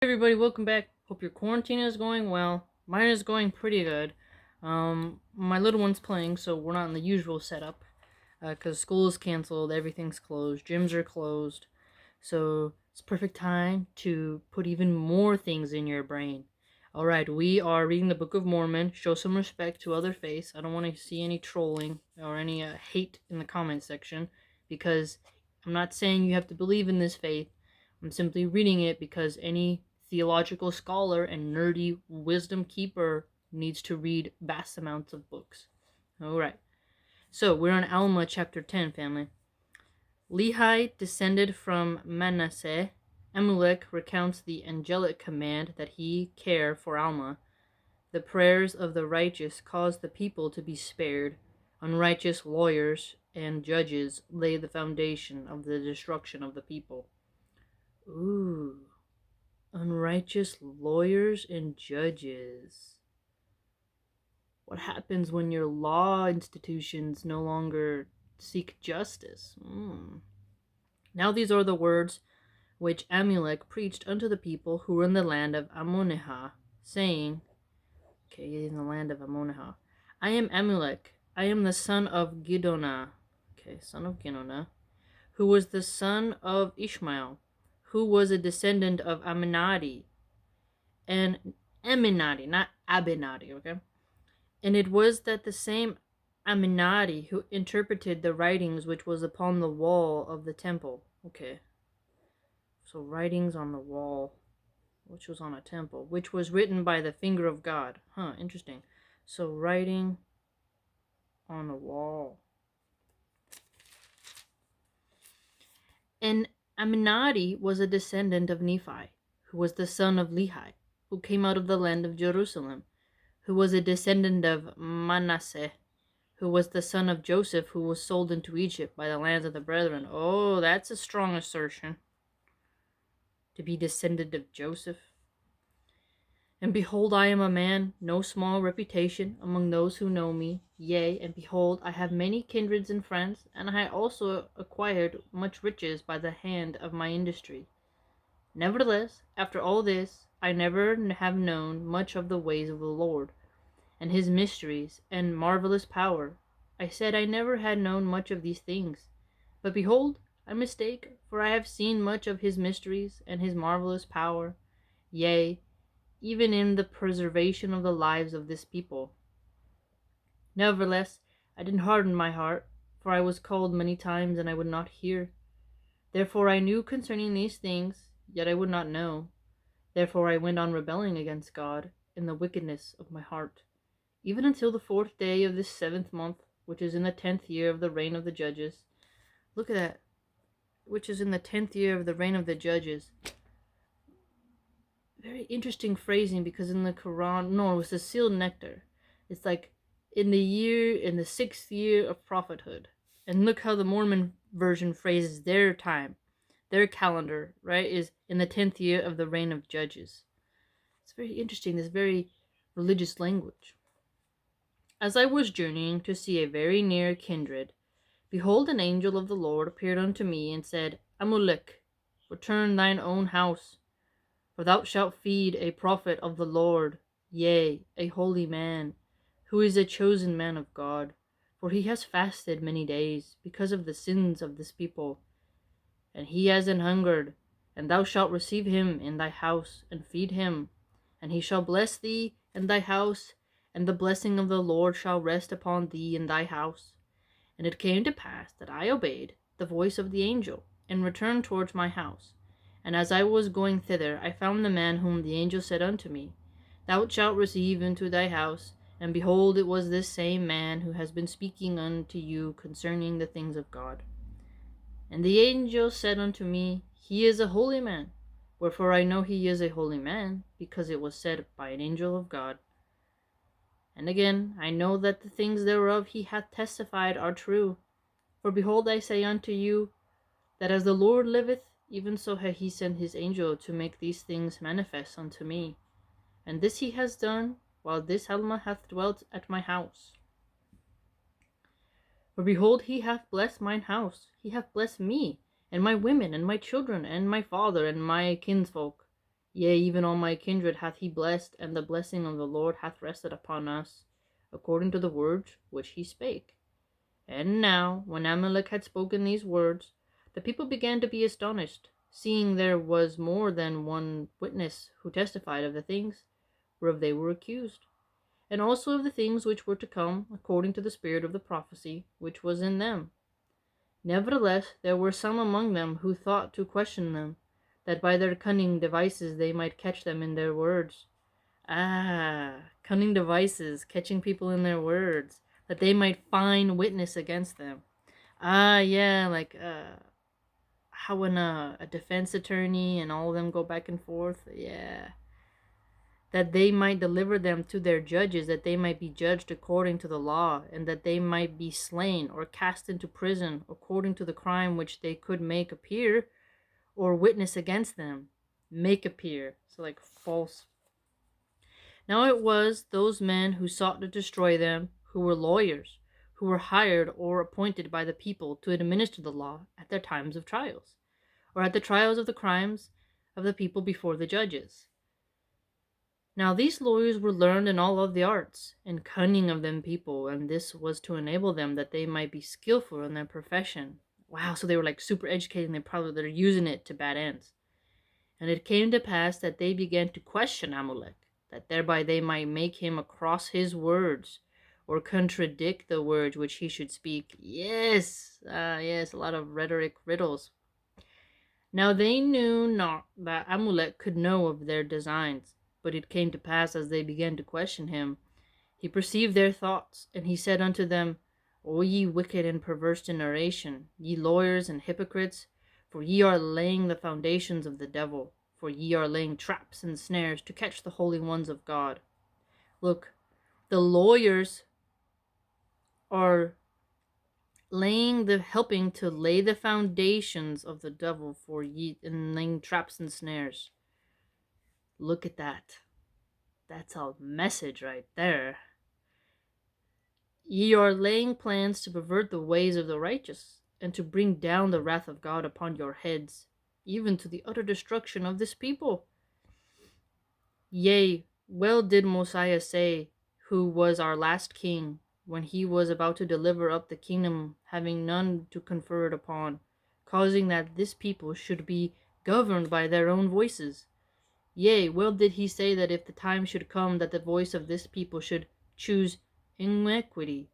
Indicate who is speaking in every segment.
Speaker 1: Hey everybody, welcome back. Hope your quarantine is going well. Mine is going pretty good. My little one's playing, so we're not in the usual setup. Because school is canceled, everything's closed, gyms are closed. So it's perfect time to put even more things in your brain. Alright, we are reading the Book of Mormon. Show some respect to other faiths. I don't want to see any trolling or any hate in the comment section. Because I'm not saying you have to believe in this faith. I'm simply reading it because any theological scholar and nerdy wisdom keeper needs to read vast amounts of books. Alright, so we're on Alma chapter 10, family. Lehi descended from Manasseh. Amulek recounts the angelic command that he care for Alma. The prayers of the righteous caused the people to be spared. Unrighteous lawyers and judges lay the foundation of the destruction of the people. Ooh. Unrighteous lawyers and judges. What happens when your law institutions no longer seek justice? Now these are the words which Amulek preached unto the people who were in the land of Ammonihah, saying, in the land of Ammonihah, I am Amulek, I am the son of Gidonah, son of Gidonah, who was the son of Ishmael, who was a descendant of Aminadi, and Aminadi, not Abinadi, okay? And it was that the same Aminadi who interpreted the writings which was upon the wall of the temple. Okay. So writings on the wall, which was on a temple, which was written by the finger of God. Interesting. So writing on the wall. And Aminadi was a descendant of Nephi, who was the son of Lehi, who came out of the land of Jerusalem, who was a descendant of Manasseh, who was the son of Joseph, who was sold into Egypt by the lands of the brethren. Oh, that's a strong assertion. To be descendant of Joseph. And behold, I am a man, no small reputation among those who know me. Yea, and behold, I have many kindreds and friends, and I also acquired much riches by the hand of my industry. Nevertheless, after all this, I never have known much of the ways of the Lord, and his mysteries, and marvelous power. I said I never had known much of these things. But behold, I mistake, for I have seen much of his mysteries, and his marvelous power, yea, even in the preservation of the lives of this people. Nevertheless, I did harden my heart, for I was called many times, and I would not hear. Therefore I knew concerning these things, yet I would not know. Therefore I went on rebelling against God in the wickedness of my heart, even until the 4th day of this 7th month, which is in the 10th year of the reign of the judges. Look at that. Which is in the 10th year of the reign of the judges. Very interesting phrasing, because in the Quran, no, it was the sealed nectar. It's like in the 6th year of prophethood. And look how the Mormon version phrases their time, their calendar, right, is in the 10th year of the reign of judges. It's very interesting, this very religious language. As I was journeying to see a very near kindred, behold, an angel of the Lord appeared unto me, and said, Amulek, return thine own house, for thou shalt feed a prophet of the Lord, yea, a holy man, who is a chosen man of God, for he has fasted many days, because of the sins of this people, and he has an hungered, and thou shalt receive him in thy house, and feed him, and he shall bless thee and thy house, and the blessing of the Lord shall rest upon thee and thy house. And it came to pass that I obeyed the voice of the angel, and returned towards my house. And as I was going thither, I found the man whom the angel said unto me, Thou shalt receive into thy house. And behold, it was this same man who has been speaking unto you concerning the things of God. And the angel said unto me, He is a holy man. Wherefore I know he is a holy man, because it was said by an angel of God. And again, I know that the things thereof he hath testified are true. For behold, I say unto you, that as the Lord liveth, even so hath he sent his angel to make these things manifest unto me. And this he has done, while this Alma hath dwelt at my house. For behold, he hath blessed mine house, he hath blessed me, and my women, and my children, and my father, and my kinsfolk. Yea, even all my kindred hath he blessed, and the blessing of the Lord hath rested upon us, according to the words which he spake. And now, when Amalek had spoken these words, the people began to be astonished, seeing there was more than one witness who testified of the things whereof they were accused, and also of the things which were to come, according to the spirit of the prophecy which was in them. Nevertheless, there were some among them who thought to question them, that by their cunning devices they might catch them in their words. Cunning devices, catching people in their words, that they might find witness against them. Yeah, like how when a defense attorney and all of them go back and forth, yeah. That they might deliver them to their judges, that they might be judged according to the law, and that they might be slain or cast into prison according to the crime which they could make appear, or witness against them. Make appear. So like false. Now it was those men who sought to destroy them, who were lawyers, who were hired or appointed by the people to administer the law at their times of trials, or at the trials of the crimes of the people before the judges. Now these lawyers were learned in all of the arts, and cunning of them people, and this was to enable them that they might be skillful in their profession. Wow, so they were like super educated, and they're using it to bad ends. And it came to pass that they began to question Amalek, that thereby they might make him across his words, or contradict the words which he should speak. Yes, a lot of rhetoric riddles. Now they knew not that Amalek could know of their designs, but it came to pass as they began to question him, he perceived their thoughts, and he said unto them, O ye wicked and perverse generation, ye lawyers and hypocrites, for ye are laying the foundations of the devil, for ye are laying traps and snares to catch the holy ones of God. Look, the lawyers are helping to lay the foundations of the devil for ye, and laying traps and snares. Look at that. That's a message right there. Ye are laying plans to pervert the ways of the righteous, and to bring down the wrath of God upon your heads, even to the utter destruction of this people. Yea, well did Mosiah say, who was our last king, when he was about to deliver up the kingdom, having none to confer it upon, causing that this people should be governed by their own voices. Yea, well did he say that if the time should come that the voice of this people should choose iniquity,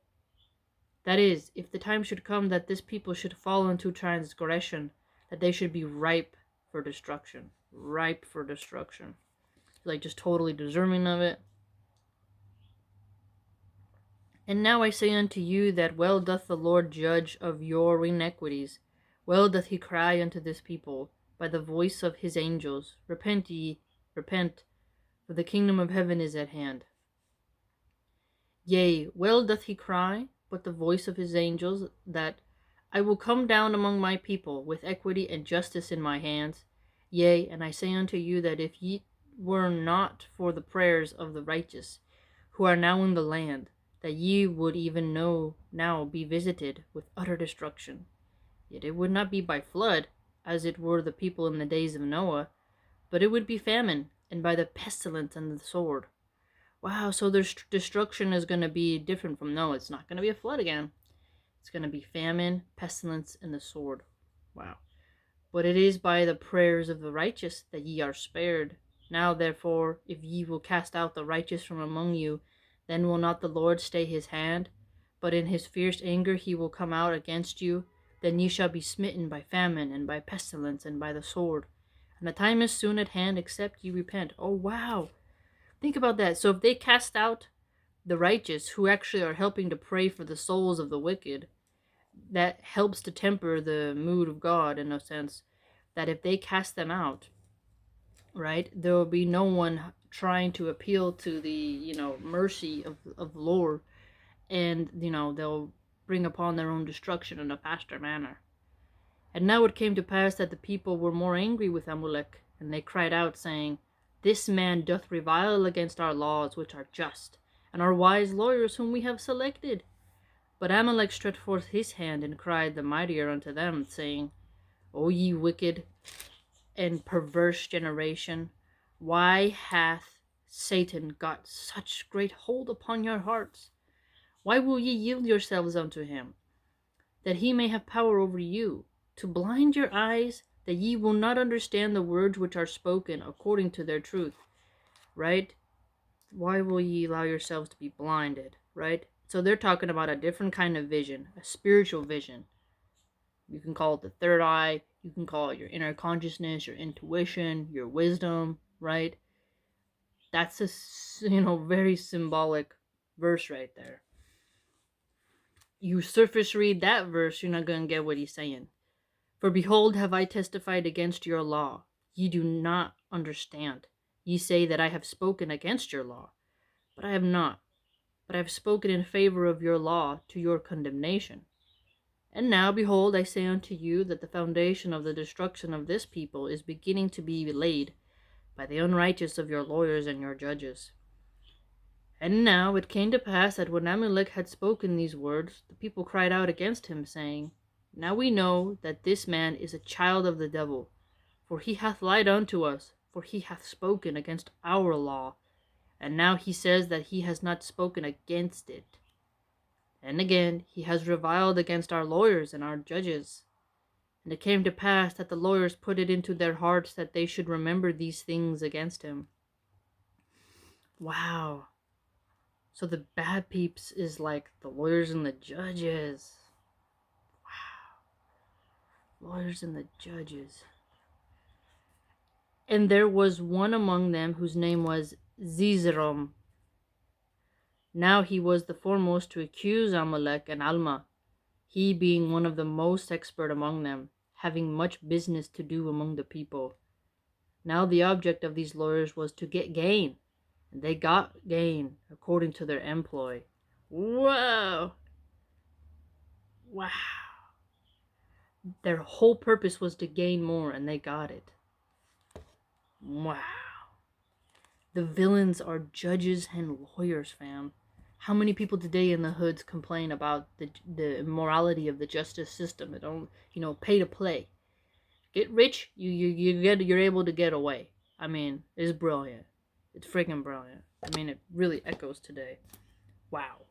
Speaker 1: that is, if the time should come that this people should fall into transgression, that they should be ripe for destruction. Ripe for destruction. Like just totally deserving of it. And now I say unto you that well doth the Lord judge of your iniquities. Well doth he cry unto this people by the voice of his angels, Repent ye, repent, for the kingdom of heaven is at hand. Yea, well doth he cry, but the voice of his angels, that I will come down among my people with equity and justice in my hands. Yea, and I say unto you that if ye were not for the prayers of the righteous, who are now in the land, that ye would even now be visited with utter destruction. Yet it would not be by flood, as it were the people in the days of Noah, but it would be famine, and by the pestilence and the sword. Wow, so their destruction is going to be different from Noah. It's not going to be a flood again. It's going to be famine, pestilence, and the sword. Wow. But it is by the prayers of the righteous that ye are spared. Now, therefore, if ye will cast out the righteous from among you, then will not the Lord stay his hand, but in his fierce anger he will come out against you. Then ye shall be smitten by famine, and by pestilence, and by the sword. And the time is soon at hand, except ye repent. Oh, wow. Think about that. So if they cast out the righteous, who actually are helping to pray for the souls of the wicked, that helps to temper the mood of God in a sense, that if they cast them out, right, there will be no one trying to appeal to the, mercy of the Lord, and, they'll bring upon their own destruction in a faster manner. And now it came to pass that the people were more angry with Amalek, and they cried out, saying, This man doth revile against our laws, which are just, and our wise lawyers whom we have selected. But Amalek stretched forth his hand, and cried the mightier unto them, saying, O ye wicked and perverse generation, Why hath Satan got such great hold upon your hearts? Why will ye yield yourselves unto him, that he may have power over you, to blind your eyes, that ye will not understand the words which are spoken according to their truth? Right? Why will ye allow yourselves to be blinded? Right? So they're talking about a different kind of vision, a spiritual vision. You can call it the third eye. You can call it your inner consciousness, your intuition, your wisdom, right? That's a, very symbolic verse right there. You surface read that verse, you're not going to get what he's saying. For behold, have I testified against your law. Ye do not understand. Ye say that I have spoken against your law, but I have not. But I have spoken in favor of your law to your condemnation. And now, behold, I say unto you that the foundation of the destruction of this people is beginning to be laid by the unrighteous of your lawyers and your judges. And now it came to pass that when Amalek had spoken these words, the people cried out against him, saying, Now we know that this man is a child of the devil, for he hath lied unto us, for he hath spoken against our law, and now he says that he has not spoken against it. And again, he has reviled against our lawyers and our judges. And it came to pass that the lawyers put it into their hearts that they should remember these things against him. Wow. So the bad peeps is like the lawyers and the judges. Wow. Lawyers and the judges. And there was one among them whose name was Zizerom. Now he was the foremost to accuse Amalek and Alma, he being one of the most expert among them, having much business to do among the people. Now the object of these lawyers was to get gain, and they got gain according to their employ. Whoa! Wow! Their whole purpose was to gain more, and they got it. Wow! The villains are judges and lawyers, fam. How many people today in the hoods complain about the immorality of the justice system? It don't, pay to play. Get rich, you're able to get away. I mean, it's brilliant. It's freaking brilliant. I mean, it really echoes today. Wow.